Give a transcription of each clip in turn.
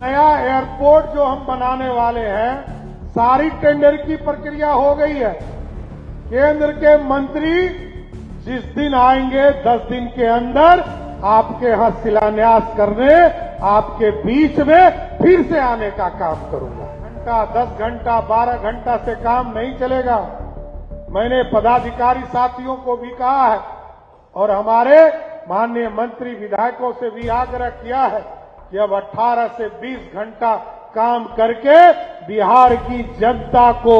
नया एयरपोर्ट जो हम बनाने वाले हैं, सारी टेंडर की प्रक्रिया हो गई है। केंद्र के मंत्री जिस दिन आएंगे 10 दिन के अंदर आपके यहां शिलान्यास करने, आपके बीच में फिर से आने का काम करूंगा। घंटा 10 घंटा 12 घंटा से काम नहीं चलेगा। मैंने पदाधिकारी साथियों को भी कहा है और हमारे माननीय मंत्री विधायकों से भी आग्रह किया है कि अब 18 से 20 घंटा काम करके बिहार की जनता को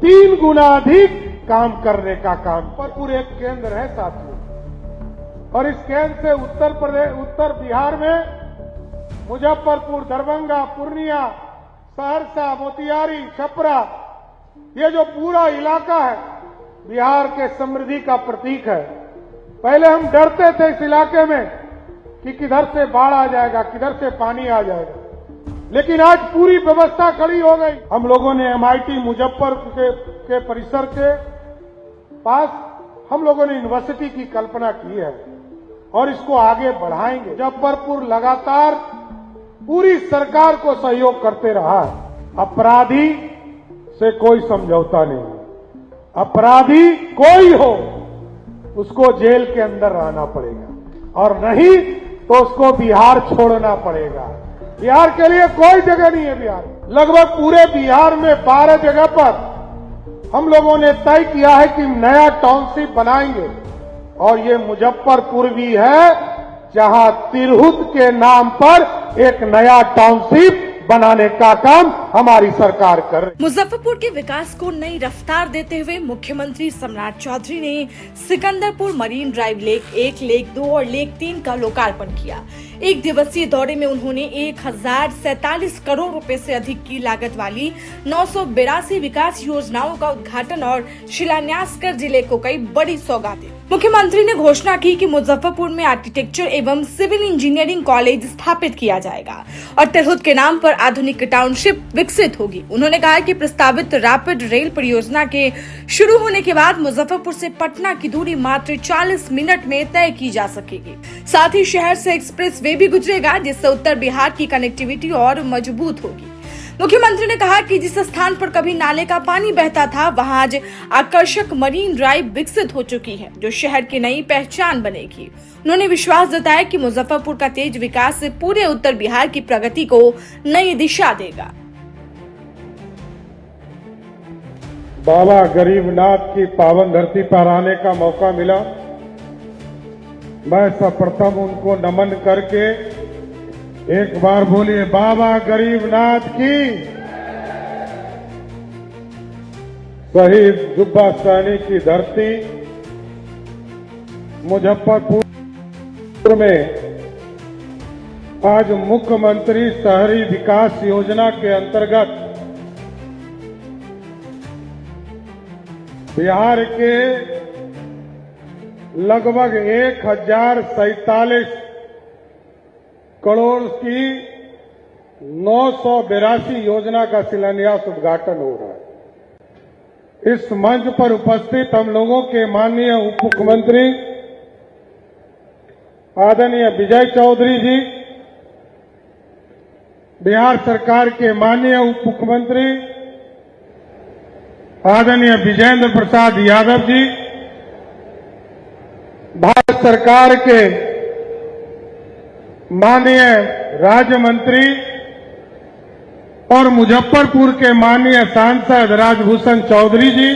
3 गुना अधिक काम करने का काम पर पूरे एक केंद्र है साथियों। और इस केंद्र से उत्तर बिहार में मुजफ्फरपुर, दरभंगा, पूर्णिया, सहरसा, मोतिहारी, छपरा, ये जो पूरा इलाका है बिहार के समृद्धि का प्रतीक है। पहले हम डरते थे इस इलाके में कि किधर से बाढ़ आ जाएगा, किधर से पानी आ जाएगा, लेकिन आज पूरी व्यवस्था खड़ी हो गई। हम लोगों ने MIT मुजफ्फरपुर के परिसर के पास हम लोगों ने यूनिवर्सिटी की कल्पना की है और इसको आगे बढ़ाएंगे। मुजफ्फरपुर लगातार पूरी सरकार को सहयोग करते रहा है। अपराधी से कोई समझौता नहीं, अपराधी कोई हो उसको जेल के अंदर रहना पड़ेगा और नहीं तो उसको बिहार छोड़ना पड़ेगा। बिहार के लिए कोई जगह नहीं है। बिहार लगभग पूरे बिहार में 12 जगह पर हम लोगों ने तय किया है कि नया टाउनशिप बनाएंगे और ये मुजफ्फरपुर भी है जहां तिरहुत के नाम पर एक नया टाउनशिप बनाने का काम हमारी सरकार कर रही। मुजफ्फरपुर के विकास को नई रफ्तार देते हुए मुख्यमंत्री सम्राट चौधरी ने Sikandarpur marine drive lake 1, lake 2 और लेक 3 का लोकार्पण किया। एक दिवसीय दौरे में उन्होंने 1047 करोड़ रुपए से अधिक की लागत वाली 982 विकास योजनाओं का उद्घाटन और शिलान्यास कर जिले को कई बड़ी सौगातें। मुख्यमंत्री ने घोषणा की कि मुजफ्फरपुर में आर्किटेक्चर एवं सिविल इंजीनियरिंग कॉलेज स्थापित किया जाएगा और तिरहुत के नाम पर आधुनिक टाउनशिप विकसित होगी। उन्होंने कहा कि प्रस्तावित रैपिड रेल परियोजना के शुरू होने के बाद मुजफ्फरपुर से पटना की दूरी मात्र 40 मिनट में तय की जा सकेगी। साथ ही शहर से एक्सप्रेस वे भी गुजरेगा जिससे उत्तर बिहार की कनेक्टिविटी और मजबूत होगी। मुख्यमंत्री ने कहा कि जिस स्थान पर कभी नाले का पानी बहता था वहां आज आकर्षक मरीन ड्राइव विकसित हो चुकी है जो शहर की नई पहचान बनेगी। उन्होंने विश्वास जताया कि मुजफ्फरपुर का तेज विकास से पूरे उत्तर बिहार की प्रगति को नई दिशा देगा। बाबा गरीबनाथ की पावन धरती पर आने का मौका मिला। मैं सर्वप्रथम उनको नमन करके एक बार बोलिए बाबा गरीबनाथ की। शहीद जुब्बा सहनी की धरती मुजफ्फरपुर में आज मुख्यमंत्री शहरी विकास योजना के अंतर्गत बिहार के लगभग 1047 करोड़ की 982 योजना का शिलान्यास उद्घाटन हो रहा है। इस मंच पर उपस्थित हम लोगों के माननीय उप मुख्यमंत्री आदरणीय विजय चौधरी जी, बिहार सरकार के माननीय उप मुख्यमंत्री आदरणीय विजेंद्र प्रसाद यादव जी, भारत सरकार के माननीय राज्य मंत्री और मुजफ्फरपुर के माननीय सांसद राजभूषण चौधरी जी,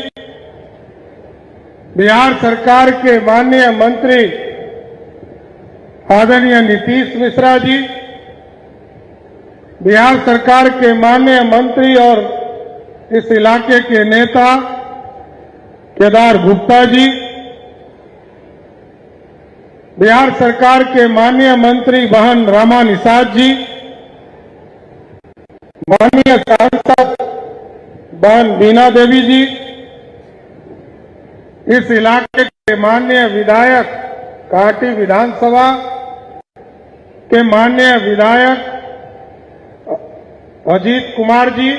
बिहार सरकार के माननीय मंत्री आदरणीय नीतीश मिश्रा जी, बिहार सरकार के माननीय मंत्री और इस इलाके के नेता केदार गुप्ता जी, बिहार सरकार के माननीय मंत्री बहन रमा निषाद जी, माननीय सांसद बहन बीना देवी जी, इस इलाके के माननीय विधायक कांटी विधानसभा के माननीय विधायक अजीत कुमार जी,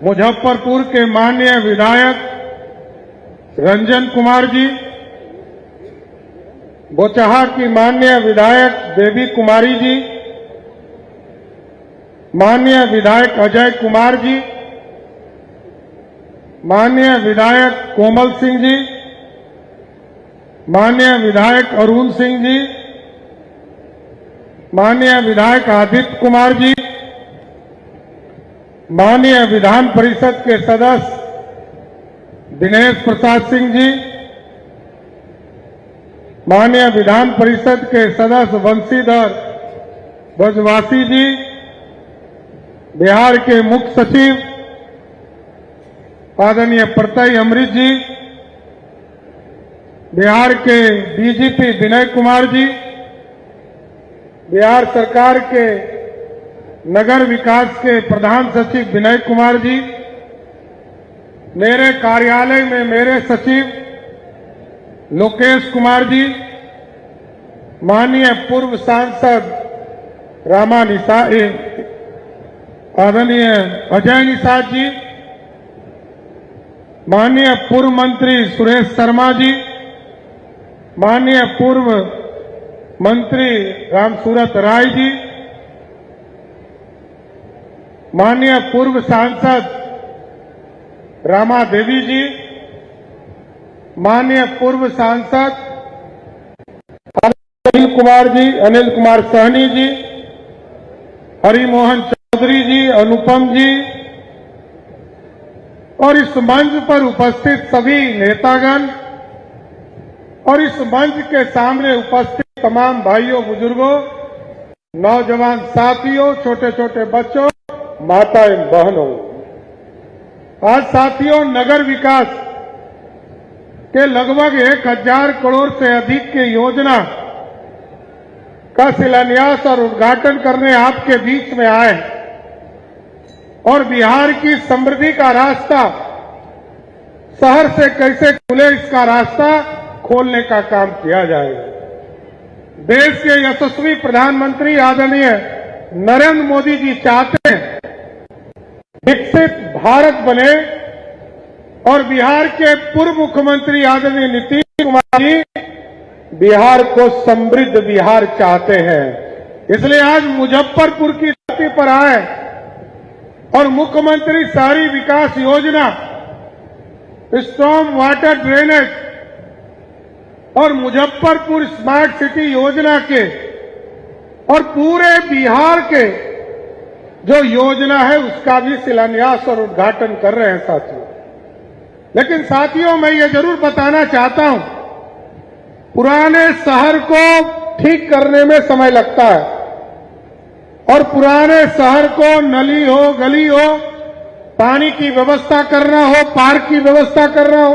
मुजफ्फरपुर के माननीय विधायक रंजन कुमार जी, बोचहा की माननीय विधायक देवी कुमारी जी, माननीय विधायक अजय कुमार जी, माननीय विधायक कोमल सिंह जी, माननीय विधायक अरुण सिंह जी, माननीय विधायक आदित्य कुमार जी, माननीय विधान परिषद के सदस्य दिनेश प्रसाद सिंह जी, माननीय विधान परिषद के सदस्य बंशीधर ब्रजवासी जी, बिहार के मुख्य सचिव आदरणीय प्रत्यय अमृत जी, बिहार के डीजीपी विनय कुमार जी, बिहार सरकार के नगर विकास के प्रधान सचिव विनय कुमार जी, मेरे कार्यालय में मेरे सचिव लोकेश कुमार जी, माननीय पूर्व सांसद रामा निषाद, आदरणीय अजय निषाद जी, माननीय पूर्व मंत्री सुरेश शर्मा जी, माननीय पूर्व मंत्री रामसूरत राय जी, माननीय पूर्व सांसद रामा देवी जी, माननीय पूर्व सांसद अनिल कुमार सहनी जी, हरिमोहन चौधरी जी, अनुपम जी और इस मंच पर उपस्थित सभी नेतागण और इस मंच के सामने उपस्थित तमाम भाइयों, बुजुर्गों, नौजवान साथियों, छोटे छोटे बच्चों, माताएं, बहनों, आज साथियों नगर विकास के लगभग 1000 करोड़ से अधिक की योजना का शिलान्यास और उद्घाटन करने आपके बीच में आए और बिहार की समृद्धि का रास्ता शहर से कैसे खुले, इसका रास्ता खोलने का काम किया जाएगा। देश के यशस्वी प्रधानमंत्री आदरणीय नरेंद्र मोदी जी चाहते हैं विकसित भारत बने और बिहार के पूर्व मुख्यमंत्री आदरणीय नीतीश कुमार जी बिहार को समृद्ध बिहार चाहते हैं। इसलिए आज मुजफ्फरपुर की धरती पर आए और मुख्यमंत्री शहरी विकास योजना, स्ट्रॉम वाटर ड्रेनेज और मुजफ्फरपुर स्मार्ट सिटी योजना के और पूरे बिहार के जो योजना है उसका भी शिलान्यास और उद्घाटन कर रहे हैं साथियों। लेकिन साथियों, मैं ये जरूर बताना चाहता हूं, पुराने शहर को ठीक करने में समय लगता है और पुराने शहर को नली हो, गली हो, पानी की व्यवस्था करना हो, पार्क की व्यवस्था करना हो,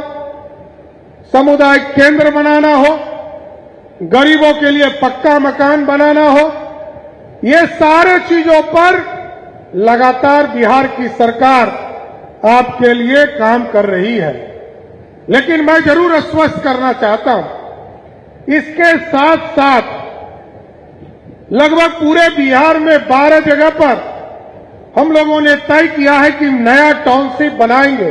सामुदायिक केंद्र बनाना हो, गरीबों के लिए पक्का मकान बनाना हो, ये सारे चीजों पर लगातार बिहार की सरकार आपके लिए काम कर रही है। लेकिन मैं जरूर आश्वस्त करना चाहता हूं, इसके साथ साथ लगभग पूरे बिहार में 12 जगह पर हम लोगों ने तय किया है कि नया टाउनशिप बनाएंगे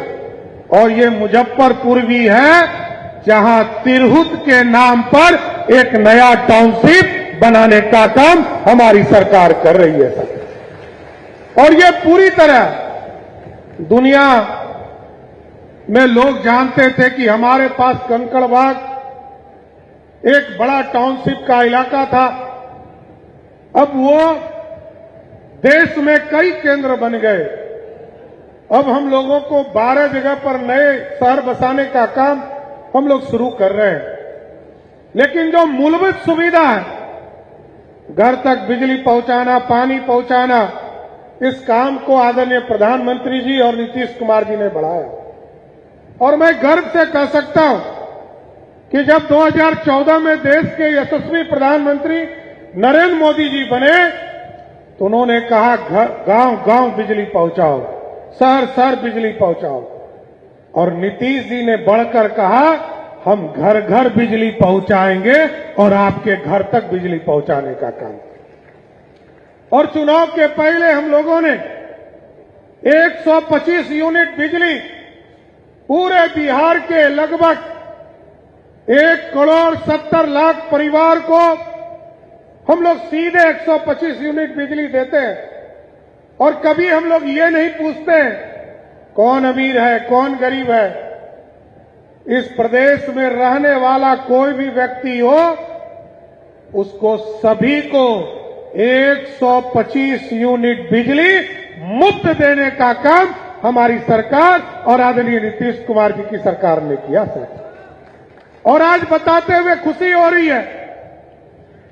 और ये मुजफ्फरपुर भी है, जहां तिरहुत के नाम पर एक नया टाउनशिप बनाने का काम हमारी सरकार कर रही है। और ये पूरी तरह दुनिया में लोग जानते थे कि हमारे पास कंकड़बाग एक बड़ा टाउनशिप का इलाका था, अब वो देश में कई केंद्र बन गए। अब हम लोगों को 12 जगह पर नए शहर बसाने का काम हम लोग शुरू कर रहे हैं। लेकिन जो मूलभूत सुविधा है, घर तक बिजली पहुंचाना, पानी पहुंचाना, इस काम को आदरणीय प्रधानमंत्री जी और नीतीश कुमार जी ने बढ़ाया। और मैं गर्व से कह सकता हूं कि जब 2014 में देश के यशस्वी प्रधानमंत्री नरेंद्र मोदी जी बने तो उन्होंने कहा गांव गांव बिजली पहुंचाओ, शहर शहर बिजली पहुंचाओ। और नीतीश जी ने बढ़कर कहा हम घर घर बिजली पहुंचाएंगे और आपके घर तक बिजली पहुंचाने का काम। और चुनाव के पहले हम लोगों ने 125 यूनिट बिजली पूरे बिहार के लगभग 1,70,00,000 परिवार को हम लोग सीधे 125 यूनिट बिजली देते हैं। और कभी हम लोग ये नहीं पूछते कौन अमीर है कौन गरीब है। इस प्रदेश में रहने वाला कोई भी व्यक्ति हो, उसको सभी को 125 यूनिट बिजली मुफ्त देने का काम हमारी सरकार और आदरणीय नीतीश कुमार जी की सरकार ने किया सर। और आज बताते हुए खुशी हो रही है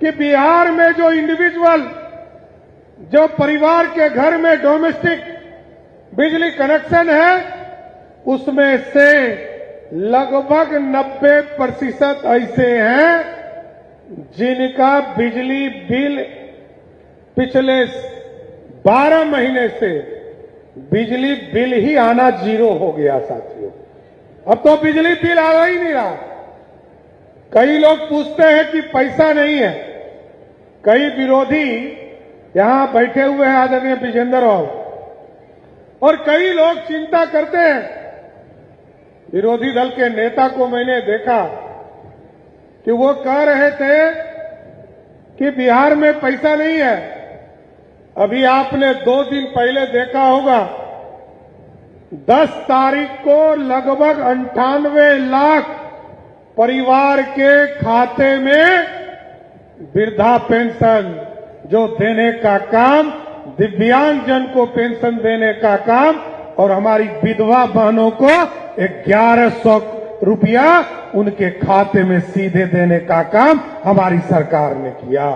कि बिहार में जो इंडिविजुअल, जो परिवार के घर में डोमेस्टिक बिजली कनेक्शन है, उसमें से लगभग 90% ऐसे हैं जिनका बिजली बिल पिछले 12 महीने से बिजली बिल ही आना जीरो हो गया साथियों। अब तो बिजली बिल आ ही नहीं रहा। कई लोग पूछते हैं कि पैसा नहीं है। कई विरोधी यहां बैठे हुए हैं आदरणीय विजेंद्र राव, और कई लोग चिंता करते हैं। विरोधी दल के नेता को मैंने देखा कि वो कह रहे थे कि बिहार में पैसा नहीं है। अभी आपने 2 दिन पहले देखा होगा, 10 तारीख को लगभग 98 लाख परिवार के खाते में वृद्धा पेंशन जो देने का काम, दिव्यांगजन को पेंशन देने का काम, और हमारी विधवा बहनों को 1100 रुपया उनके खाते में सीधे देने का काम हमारी सरकार ने किया।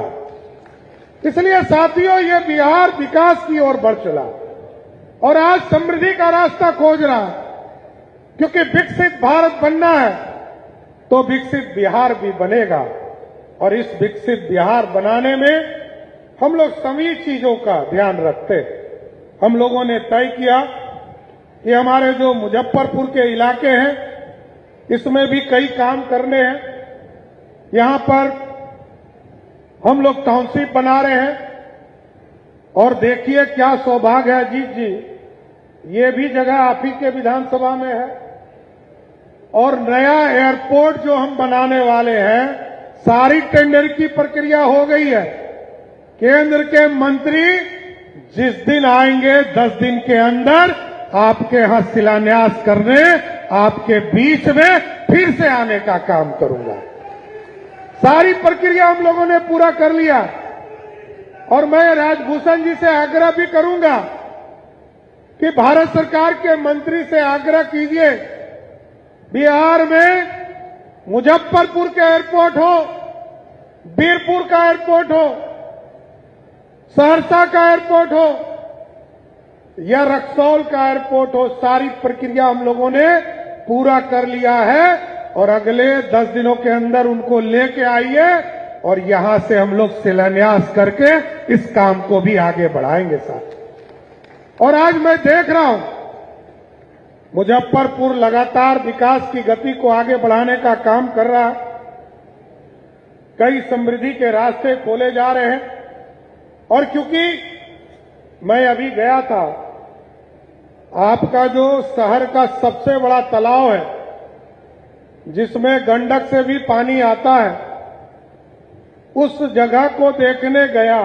इसलिए साथियों, ये बिहार विकास की ओर बढ़ चला और आज समृद्धि का रास्ता खोज रहा है। क्योंकि विकसित भारत बनना है तो विकसित बिहार भी बनेगा, और इस विकसित बिहार बनाने में हम लोग सभी चीजों का ध्यान रखते हैं। हम लोगों ने तय किया कि हमारे जो मुजफ्फरपुर के इलाके हैं, इसमें भी कई काम करने हैं। यहां पर हम लोग टाउनशिप बना रहे हैं, और देखिए क्या सौभाग्य है अजीत जी, ये भी जगह आप ही के विधानसभा में है। और नया एयरपोर्ट जो हम बनाने वाले हैं, सारी टेंडर की प्रक्रिया हो गई है। केंद्र के मंत्री जिस दिन आएंगे 10 दिन के अंदर आपके यहां शिलान्यास करने, आपके बीच में फिर से आने का काम करूंगा। सारी प्रक्रिया हम लोगों ने पूरा कर लिया, और मैं राजभूषण जी से आग्रह भी करूंगा कि भारत सरकार के मंत्री से आग्रह कीजिए, बिहार में मुजफ्फरपुर का एयरपोर्ट हो, बीरपुर का एयरपोर्ट हो, सहरसा का एयरपोर्ट हो या रक्सौल का एयरपोर्ट हो, सारी प्रक्रिया हम लोगों ने पूरा कर लिया है। और अगले 10 दिनों के अंदर उनको लेके आइए, और यहां से हम लोग शिलान्यास करके इस काम को भी आगे बढ़ाएंगे साथ। और आज मैं देख रहा हूं मुजफ्फरपुर लगातार विकास की गति को आगे बढ़ाने का काम कर रहा है। कई समृद्धि के रास्ते खोले जा रहे हैं। और क्योंकि मैं अभी गया था, आपका जो शहर का सबसे बड़ा तालाब है जिसमें गंडक से भी पानी आता है, उस जगह को देखने गया।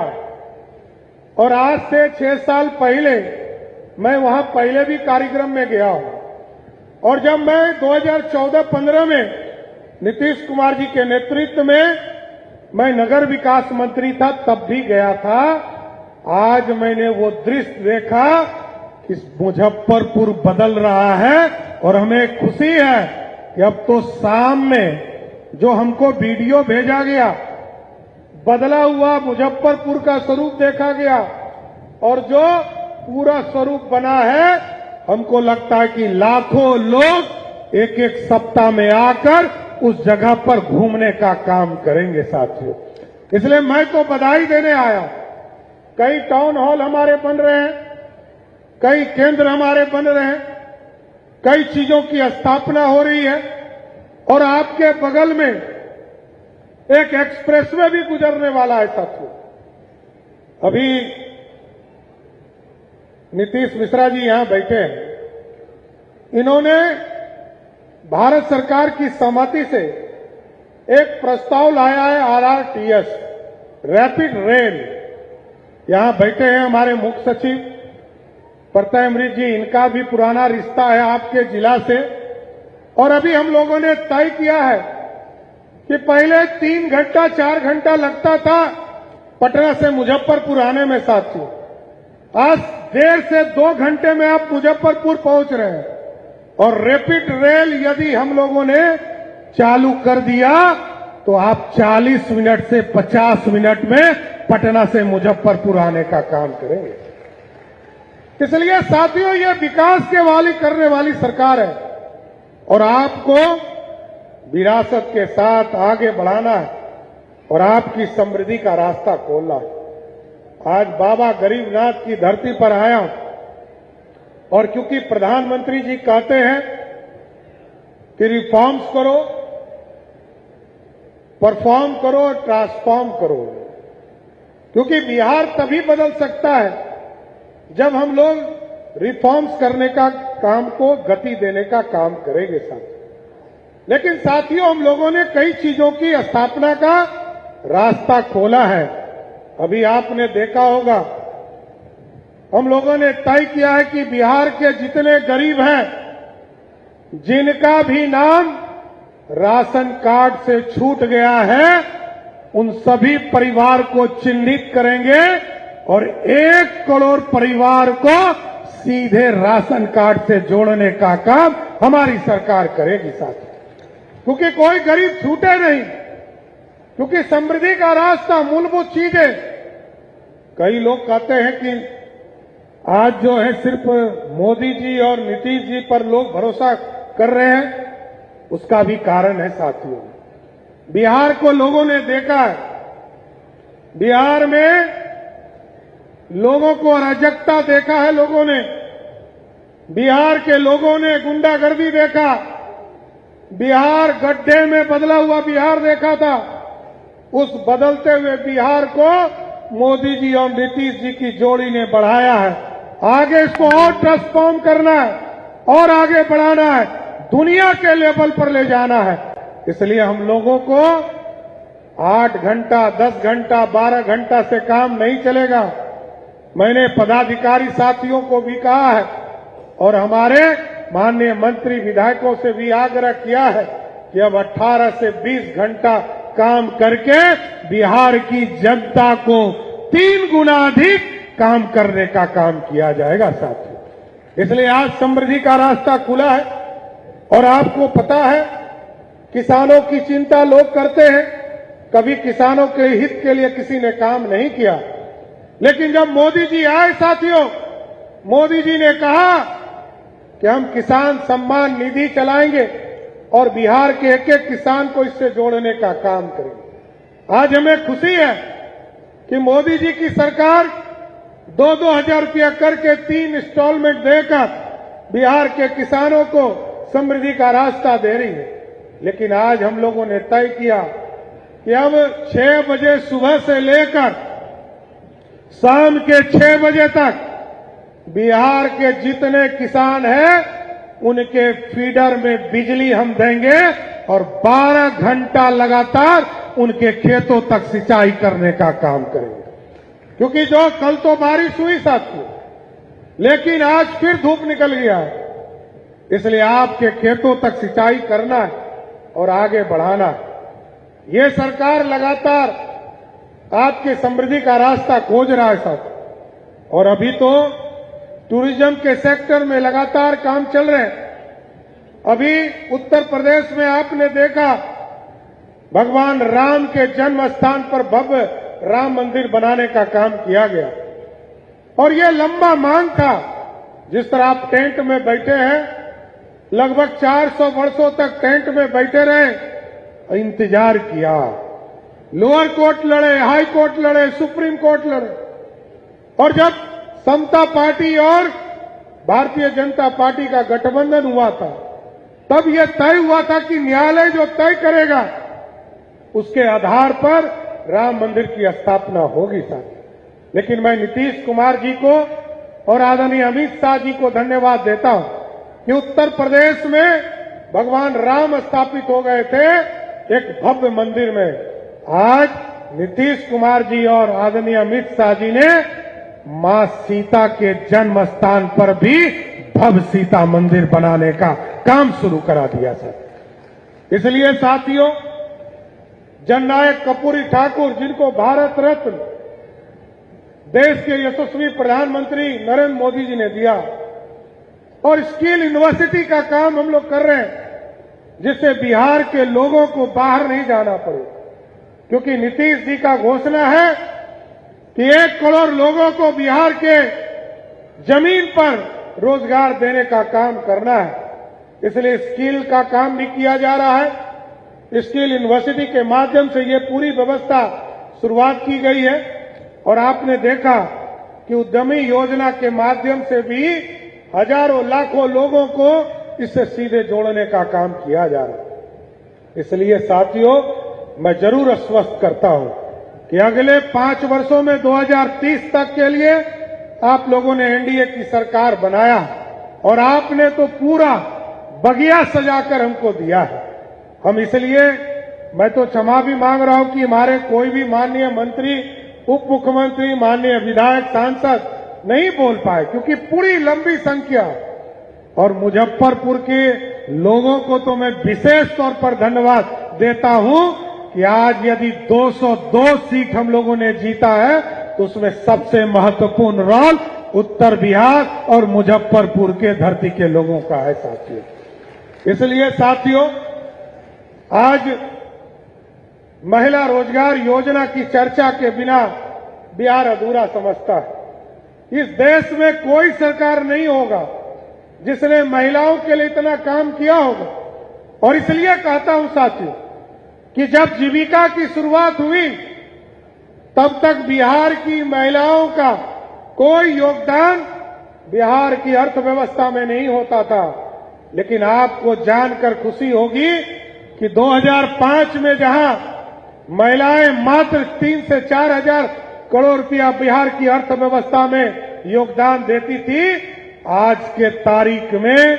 और आज से 6 साल पहले मैं वहां पहले भी कार्यक्रम में गया हूं, और जब मैं 2014-15 में नीतीश कुमार जी के नेतृत्व में मैं नगर विकास मंत्री था तब भी गया था। आज मैंने वो दृश्य देखा, इस मुजफ्फरपुर बदल रहा है, और हमें खुशी है कि अब तो शाम में जो हमको वीडियो भेजा गया, बदला हुआ मुजफ्फरपुर का स्वरूप देखा गया, और जो पूरा स्वरूप बना है, हमको लगता है कि लाखों लोग एक एक सप्ताह में आकर उस जगह पर घूमने का काम करेंगे साथियों। इसलिए मैं तो बधाई देने आया। कई टाउन हॉल हमारे बन रहे हैं, कई केंद्र हमारे बन रहे हैं, कई चीजों की स्थापना हो रही है, और आपके बगल में एक एक्सप्रेसवे भी गुजरने वाला है साथियों। अभी नीतीश मिश्रा जी यहां बैठे हैं। इन्होंने भारत सरकार की सहमति से एक प्रस्ताव लाया है, RRTS, रैपिड रेल। यहां बैठे हैं हमारे मुख्य सचिव, प्रतापमृत जी, इनका भी पुराना रिश्ता है आपके जिला से, और अभी हम लोगों ने तय किया है कि पहले 3 घंटा 4 घंटा लगता था पटना से मुजफ्फरपुर आने में साथियों, आज 1.5 से 2 घंटे में आप मुजफ्फरपुर पहुंच रहे हैं। और रैपिड रेल यदि हम लोगों ने चालू कर दिया तो आप 40 मिनट से 50 मिनट में पटना से मुजफ्फरपुर आने का काम करेंगे। इसलिए साथियों, ये विकास के वाली करने वाली सरकार है और आपको विरासत के साथ आगे बढ़ाना है और आपकी समृद्धि का रास्ता खोलना है। आज बाबा गरीबनाथ की धरती पर आया हूं और क्योंकि प्रधानमंत्री जी कहते हैं कि रिफॉर्म्स करो, परफॉर्म करो और ट्रांसफॉर्म करो, क्योंकि बिहार तभी बदल सकता है जब हम लोग रिफॉर्म्स करने का काम को गति देने का काम करेंगे साथियों। लेकिन साथियों, हम लोगों ने कई चीजों की स्थापना का रास्ता खोला है। अभी आपने देखा होगा, हम लोगों ने तय किया है कि बिहार के जितने गरीब हैं, जिनका भी नाम राशन कार्ड से छूट गया है, उन सभी परिवार को चिन्हित करेंगे और 1 करोड़ परिवार को सीधे राशन कार्ड से जोड़ने का काम हमारी सरकार करेगी साथियों, क्योंकि कोई गरीब छूटे नहीं, क्योंकि समृद्धि का रास्ता मूलभूत चीजें। कई लोग कहते हैं कि आज जो है सिर्फ मोदी जी और नीतीश जी पर लोग भरोसा कर रहे हैं, उसका भी कारण है साथियों। बिहार को लोगों ने देखा है, बिहार में लोगों को अराजकता देखा है, लोगों ने बिहार के लोगों ने गुंडागर्दी देखा, बिहार गड्ढे में बदला हुआ बिहार देखा था। उस बदलते हुए बिहार को मोदी जी और नीतीश जी की जोड़ी ने बढ़ाया है। आगे इसको और ट्रांसफॉर्म करना है और आगे बढ़ाना है, दुनिया के लेवल पर ले जाना है। इसलिए हम लोगों को 8 घंटा 10 घंटा 12 घंटा से काम नहीं चलेगा। मैंने पदाधिकारी साथियों को भी कहा है और हमारे माननीय मंत्री विधायकों से भी आग्रह किया है कि अब 18 से 20 घंटा काम करके बिहार की जनता को 3 गुना अधिक काम करने का काम किया जाएगा साथियों। इसलिए आज समृद्धि का रास्ता खुला है और आपको पता है, किसानों की चिंता लोग करते हैं, कभी किसानों के हित के लिए किसी ने काम नहीं किया। लेकिन जब मोदी जी आए साथियों, मोदी जी ने कहा कि हम किसान सम्मान निधि चलाएंगे और बिहार के एक एक किसान को इससे जोड़ने का काम करेंगे। आज हमें खुशी है कि मोदी जी की सरकार 2-2 हजार रुपया करके 3 इंस्टॉलमेंट देकर बिहार के किसानों को समृद्धि का रास्ता दे रही है। लेकिन आज हम लोगों ने तय किया कि अब 6 बजे सुबह से लेकर शाम के 6 बजे तक बिहार के जितने किसान हैं उनके फीडर में बिजली हम देंगे और 12 घंटा लगातार उनके खेतों तक सिंचाई करने का काम करेंगे। क्योंकि जो कल तो बारिश हुई साथियों, लेकिन आज फिर धूप निकल गया है, इसलिए आपके खेतों तक सिंचाई करना है और आगे बढ़ाना है। ये सरकार लगातार आपकी समृद्धि का रास्ता खोज रहा है साथियों, और अभी तो टूरिज्म के सेक्टर में लगातार काम चल रहे हैं। अभी उत्तर प्रदेश में आपने देखा, भगवान राम के जन्म स्थान पर भव्य राम मंदिर बनाने का काम किया गया और ये लंबा मांग था। जिस तरह आप टेंट में बैठे हैं, लगभग 400 वर्षों तक टेंट में बैठे रहे, इंतजार किया, लोअर कोर्ट लड़े, हाई कोर्ट लड़े, सुप्रीम कोर्ट लड़े, और जब समता पार्टी और भारतीय जनता पार्टी का गठबंधन हुआ था, तब यह तय हुआ था कि न्यायालय जो तय करेगा उसके आधार पर राम मंदिर की स्थापना होगी साथी। लेकिन मैं नीतीश कुमार जी को और आदरणीय अमित शाह जी को धन्यवाद देता हूं कि उत्तर प्रदेश में भगवान राम स्थापित हो गए थे एक भव्य मंदिर में। आज नीतीश कुमार जी और आदरणीय अमित शाह जी ने मां सीता के जन्म स्थान पर भी भव्य सीता मंदिर बनाने का काम शुरू करा दिया सर। इसलिए साथियों, जननायक कर्पूरी ठाकुर, जिनको भारत रत्न देश के यशस्वी प्रधानमंत्री नरेंद्र मोदी जी ने दिया, और स्किल यूनिवर्सिटी का काम हम लोग कर रहे हैं, जिससे बिहार के लोगों को बाहर नहीं जाना पड़े। क्योंकि नीतीश जी का घोषणा है कि 1 करोड़ लोगों को बिहार के जमीन पर रोजगार देने का काम करना है। इसलिए स्किल का काम भी किया जा रहा है। स्किल यूनिवर्सिटी के माध्यम से ये पूरी व्यवस्था शुरुआत की गई है, और आपने देखा कि उद्यमी योजना के माध्यम से भी हजारों लाखों लोगों को इससे सीधे जोड़ने का काम किया जा रहा है। इसलिए साथियों, मैं जरूर आश्वस्त करता हूं कि अगले 5 वर्षों में 2030 तक के लिए आप लोगों ने एनडीए की सरकार बनाया, और आपने तो पूरा बगिया सजाकर हमको दिया है। हम इसलिए, मैं तो क्षमा भी मांग रहा हूं कि हमारे कोई भी माननीय मंत्री, उप मुख्यमंत्री, माननीय विधायक, सांसद नहीं बोल पाए, क्योंकि पूरी लंबी संख्या। और मुजफ्फरपुर के लोगों को तो मैं विशेष तौर पर धन्यवाद देता हूं कि आज यदि 202 सीट हम लोगों ने जीता है, तो उसमें सबसे महत्वपूर्ण रोल उत्तर बिहार और मुजफ्फरपुर के धरती के लोगों का है साथियों। इसलिए साथियों, आज महिला रोजगार योजना की चर्चा के बिना बिहार अधूरा समझता है। इस देश में कोई सरकार नहीं होगा जिसने महिलाओं के लिए इतना काम किया होगा। और इसलिए कहता हूं साथियों कि जब जीविका की शुरुआत हुई, तब तक बिहार की महिलाओं का कोई योगदान बिहार की अर्थव्यवस्था में नहीं होता था। लेकिन आपको जानकर खुशी होगी कि 2005 में जहां महिलाएं मात्र 3 से 4 हजार करोड़ रुपया बिहार की अर्थव्यवस्था में योगदान देती थी, आज के तारीख में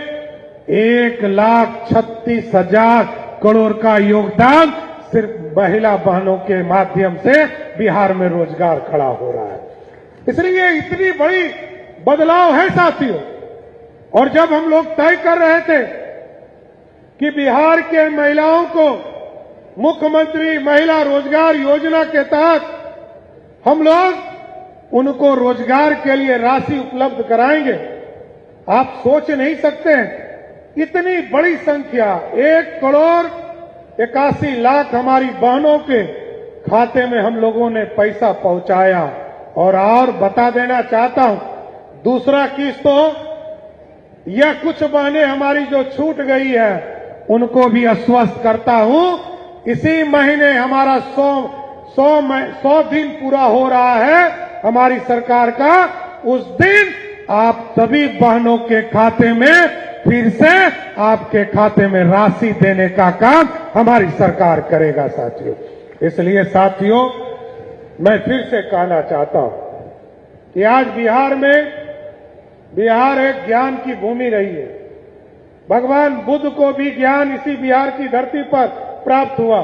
1,36,000 करोड़ का योगदान सिर्फ महिला बहनों के माध्यम से बिहार में रोजगार खड़ा हो रहा है। इसलिए इतनी बड़ी बदलाव है साथियों। और जब हम लोग तय कर रहे थे कि बिहार के महिलाओं को मुख्यमंत्री महिला रोजगार योजना के तहत हम लोग उनको रोजगार के लिए राशि उपलब्ध कराएंगे, आप सोच नहीं सकते हैं इतनी बड़ी संख्या 1,81,00,000 हमारी बहनों के खाते में हम लोगों ने पैसा पहुंचाया। और बता देना चाहता हूं, दूसरा किस्त तो यह कुछ बहनें हमारी जो छूट गई है उनको भी आश्वस्त करता हूं, इसी महीने हमारा 100 दिन पूरा हो रहा है हमारी सरकार का। उस दिन आप सभी बहनों के खाते में फिर से आपके खाते में राशि देने का काम हमारी सरकार करेगा साथियों। इसलिए साथियों, मैं फिर से कहना चाहता हूं कि आज बिहार एक ज्ञान की भूमि रही है। भगवान बुद्ध को भी ज्ञान इसी बिहार की धरती पर प्राप्त हुआ।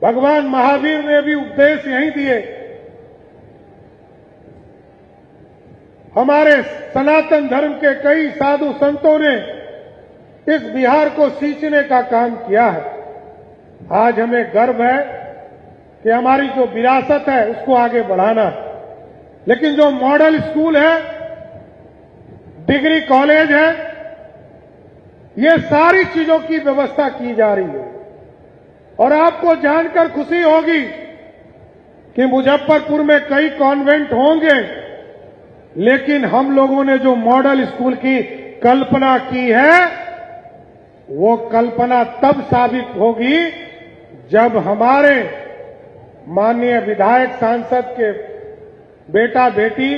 भगवान महावीर ने भी उपदेश यहीं दिए। हमारे सनातन धर्म के कई साधु संतों ने इस बिहार को सींचने का काम किया है। आज हमें गर्व है कि हमारी जो विरासत है उसको आगे बढ़ाना है। लेकिन जो मॉडल स्कूल है, डिग्री कॉलेज है, ये सारी चीजों की व्यवस्था की जा रही है। और आपको जानकर खुशी होगी कि मुजफ्फरपुर में कई कॉन्वेंट होंगे, लेकिन हम लोगों ने जो मॉडल स्कूल की कल्पना की है, वो कल्पना तब साबित होगी जब हमारे माननीय विधायक सांसद के बेटा बेटी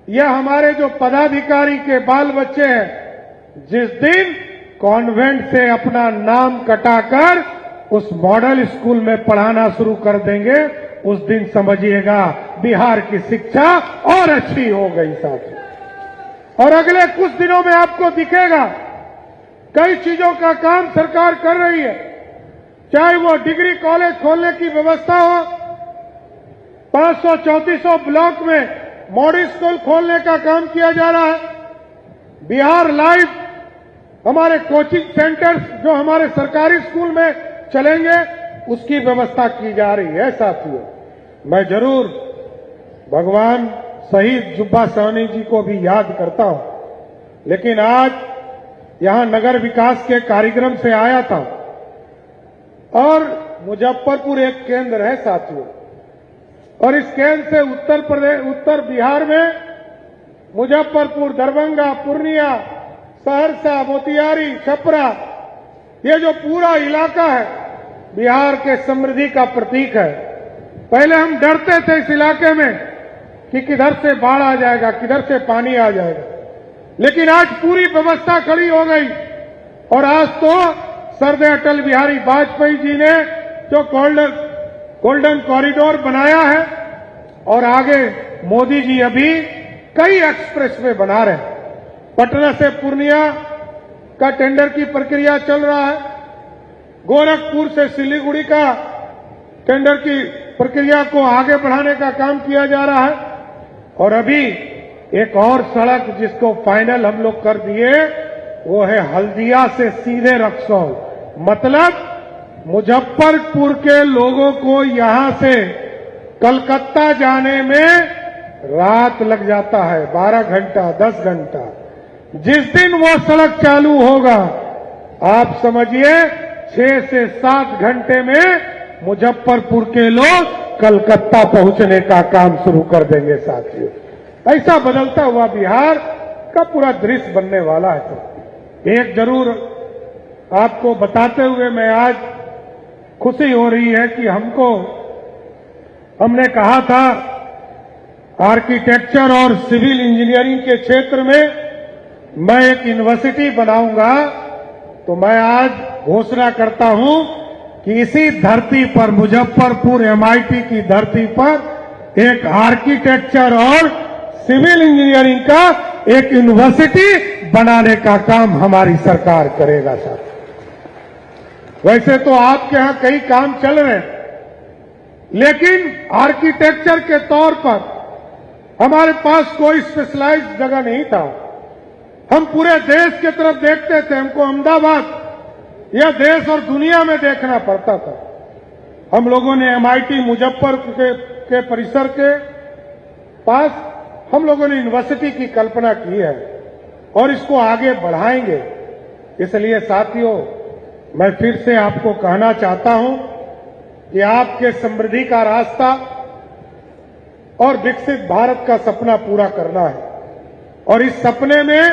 या हमारे जो पदाधिकारी के बाल बच्चे हैं, जिस दिन कॉन्वेंट से अपना नाम कटाकर उस मॉडल स्कूल में पढ़ाना शुरू कर देंगे, उस दिन समझिएगा बिहार की शिक्षा और अच्छी हो गई साथी। और अगले कुछ दिनों में आपको दिखेगा कई चीजों का काम सरकार कर रही है, चाहे वो डिग्री कॉलेज खोलने की व्यवस्था हो, 500-3400 ब्लॉक में मॉडल स्कूल खोलने का काम किया जा रहा है। बिहार लाइव हमारे कोचिंग सेंटर्स जो हमारे सरकारी स्कूल में चलेंगे उसकी व्यवस्था की जा रही है। साथियों, मैं जरूर भगवान शहीद जुब्बा सहनी जी को भी याद करता हूं, लेकिन आज यहां नगर विकास के कार्यक्रम से आया था और मुजफ्फरपुर एक केंद्र है साथियों, और इस केंद्र से उत्तर बिहार में मुजफ्फरपुर, दरभंगा, पूर्णिया, सहरसा, मोतिहारी, छपरा, ये जो पूरा इलाका है बिहार के समृद्धि का प्रतीक है। पहले हम डरते थे इस इलाके में कि किधर से बाढ़ आ जाएगा, किधर से पानी आ जाएगा, लेकिन आज पूरी व्यवस्था खड़ी हो गई और आज तो सरदार अटल बिहारी वाजपेयी जी ने जो गोल्डन कॉरिडोर बनाया है और आगे मोदी जी अभी कई एक्सप्रेसवे बना रहे हैं। पटना से पूर्णिया का टेंडर की प्रक्रिया चल रहा है, गोरखपुर से सिलीगुड़ी का टेंडर की प्रक्रिया को आगे बढ़ाने का काम किया जा रहा है, और अभी एक और सड़क जिसको फाइनल हम लोग कर दिए वो है हल्दिया से सीधे रक्सौल। मतलब मुजफ्फरपुर के लोगों को यहां से कलकत्ता जाने में रात लग जाता है, 12 घंटा, 10 घंटा। जिस दिन वो सड़क चालू होगा आप समझिए 6 से 7 घंटे में मुजफ्फरपुर के लोग कलकत्ता पहुंचने का काम शुरू कर देंगे। साथियों, ऐसा बदलता हुआ बिहार का पूरा दृश्य बनने वाला है। तो एक जरूर आपको बताते हुए मैं आज खुशी हो रही है कि हमने कहा था आर्किटेक्चर और सिविल इंजीनियरिंग के क्षेत्र में मैं एक यूनिवर्सिटी बनाऊंगा, तो मैं आज घोषणा करता हूं कि इसी धरती पर मुजफ्फरपुर MIT की धरती पर एक आर्किटेक्चर और सिविल इंजीनियरिंग का एक यूनिवर्सिटी बनाने का काम हमारी सरकार करेगा। साथ वैसे तो आपके यहां कई काम चल रहे हैं, लेकिन आर्किटेक्चर के तौर पर हमारे पास कोई स्पेशलाइज्ड जगह नहीं था। हम पूरे देश की तरफ देखते थे, हमको अहमदाबाद या देश और दुनिया में देखना पड़ता था। हम लोगों ने MIT मुजफ्फरपुर के परिसर के पास हम लोगों ने यूनिवर्सिटी की कल्पना की है और इसको आगे बढ़ाएंगे। इसलिए साथियों, मैं फिर से आपको कहना चाहता हूं कि आपके समृद्धि का रास्ता और विकसित भारत का सपना पूरा करना है, और इस सपने में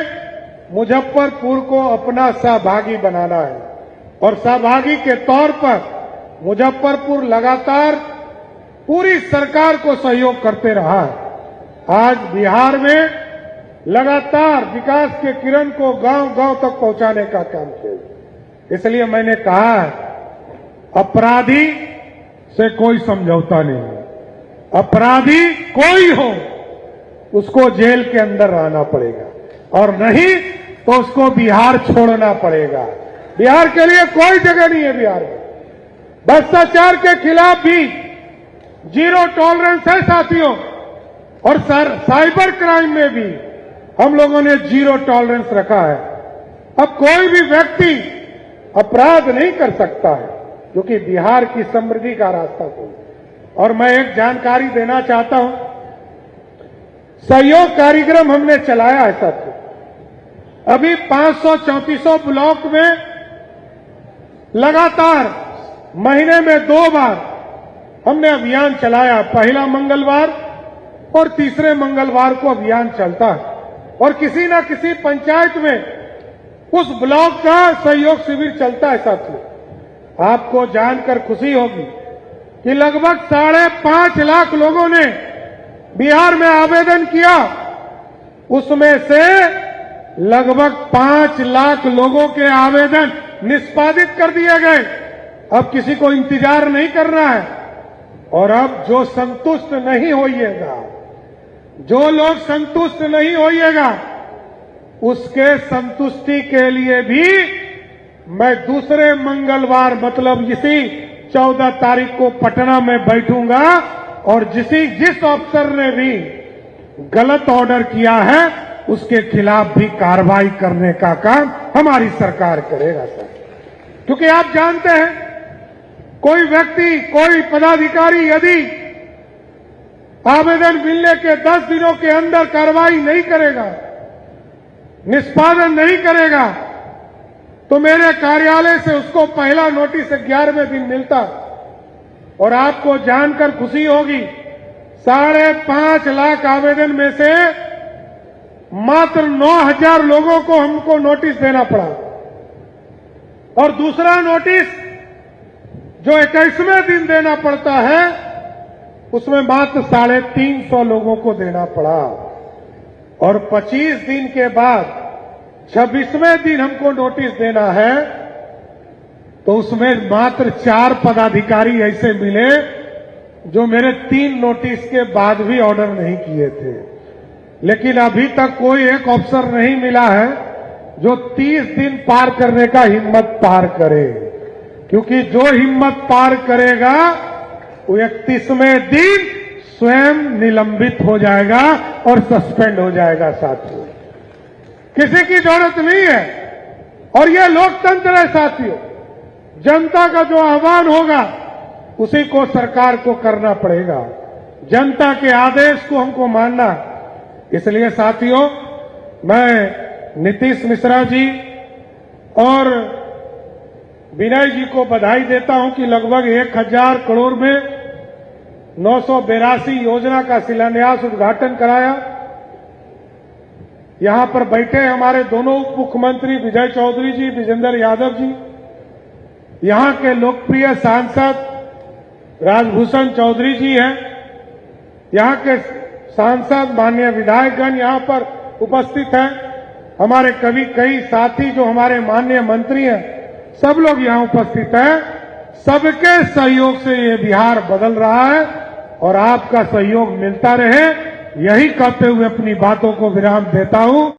मुजफ्फरपुर को अपना सहभागी बनाना है। और सहभागी के तौर पर मुजफ्फरपुर लगातार पूरी सरकार को सहयोग करते रहा है। आज बिहार में लगातार विकास के किरण को गांव-गांव तक पहुंचाने का काम किया। इसलिए मैंने कहा है, अपराधी से कोई समझौता नहीं है। अपराधी कोई हो उसको जेल के अंदर रहना पड़ेगा, और नहीं तो उसको बिहार छोड़ना पड़ेगा। बिहार के लिए कोई जगह नहीं है। बिहार में भ्रष्टाचार के खिलाफ भी जीरो टॉलरेंस है साथियों, और साइबर क्राइम में भी हम लोगों ने जीरो टॉलरेंस रखा है। अब कोई भी व्यक्ति अपराध नहीं कर सकता है, क्योंकि बिहार की समृद्धि का रास्ता कोई। और मैं एक जानकारी देना चाहता हूं, सहयोग कार्यक्रम हमने चलाया है साथियों। अभी 500-3400 ब्लॉक में लगातार महीने में 2 बार हमने अभियान चलाया। पहला मंगलवार और तीसरे मंगलवार को अभियान चलता है, और किसी न किसी पंचायत में उस ब्लॉक का सहयोग शिविर चलता है। साथियों, आपको जानकर खुशी होगी कि लगभग 5.5 लाख लोगों ने बिहार में आवेदन किया। उसमें से लगभग 5 लाख लोगों के आवेदन निष्पादित कर दिए गए। अब किसी को इंतजार नहीं करना है, और अब जो संतुष्ट नहीं होइएगा, जो लोग संतुष्ट नहीं होइएगा, उसके संतुष्टि के लिए भी मैं दूसरे मंगलवार मतलब इसी 14 तारीख को पटना में बैठूंगा और जिस अफसर ने भी गलत ऑर्डर किया है उसके खिलाफ भी कार्रवाई करने का काम हमारी सरकार करेगा सर। क्योंकि आप जानते हैं कोई व्यक्ति, कोई पदाधिकारी यदि आवेदन मिलने के 10 दिनों के अंदर कार्रवाई नहीं करेगा, निष्पादन नहीं करेगा, तो मेरे कार्यालय से उसको पहला नोटिस 11वें दिन मिलता। और आपको जानकर खुशी होगी 5.5 लाख आवेदन में से मात्र 9,000 लोगों को हमको नोटिस देना पड़ा। और दूसरा नोटिस जो 21वें दिन देना पड़ता है उसमें मात्र 350 लोगों को देना पड़ा। और 25 दिन के बाद 26वें दिन हमको नोटिस देना है तो उसमें मात्र 4 पदाधिकारी ऐसे मिले जो मेरे 3 नोटिस के बाद भी ऑर्डर नहीं किए थे। लेकिन अभी तक कोई एक अफसर नहीं मिला है जो 30 दिन पार करने का हिम्मत पार करे, क्योंकि जो हिम्मत पार करेगा वो 31वें दिन स्वयं निलंबित हो जाएगा और सस्पेंड हो जाएगा। साथियों, किसी की जरूरत नहीं है। और ये लोकतंत्र है साथियों, जनता का जो आह्वान होगा उसी को सरकार को करना पड़ेगा, जनता के आदेश को हमको मानना। इसलिए साथियों, मैं नीतीश मिश्रा जी और विनय जी को बधाई देता हूं कि लगभग 1,000 करोड़ में 982 योजना का शिलान्यास उद्घाटन कराया। यहां पर बैठे हमारे दोनों उप मुख्यमंत्री विजय चौधरी जी, विजेंद्र यादव जी, यहां के लोकप्रिय सांसद राजभूषण चौधरी जी हैं, यहां के सांसद माननीय विधायकगण यहां पर उपस्थित हैं, हमारे कई साथी जो हमारे माननीय मंत्री हैं, सब लोग यहां उपस्थित हैं। सबके सहयोग से ये बिहार बदल रहा है और आपका सहयोग मिलता रहे, यही कहते हुए अपनी बातों को विराम देता हूं।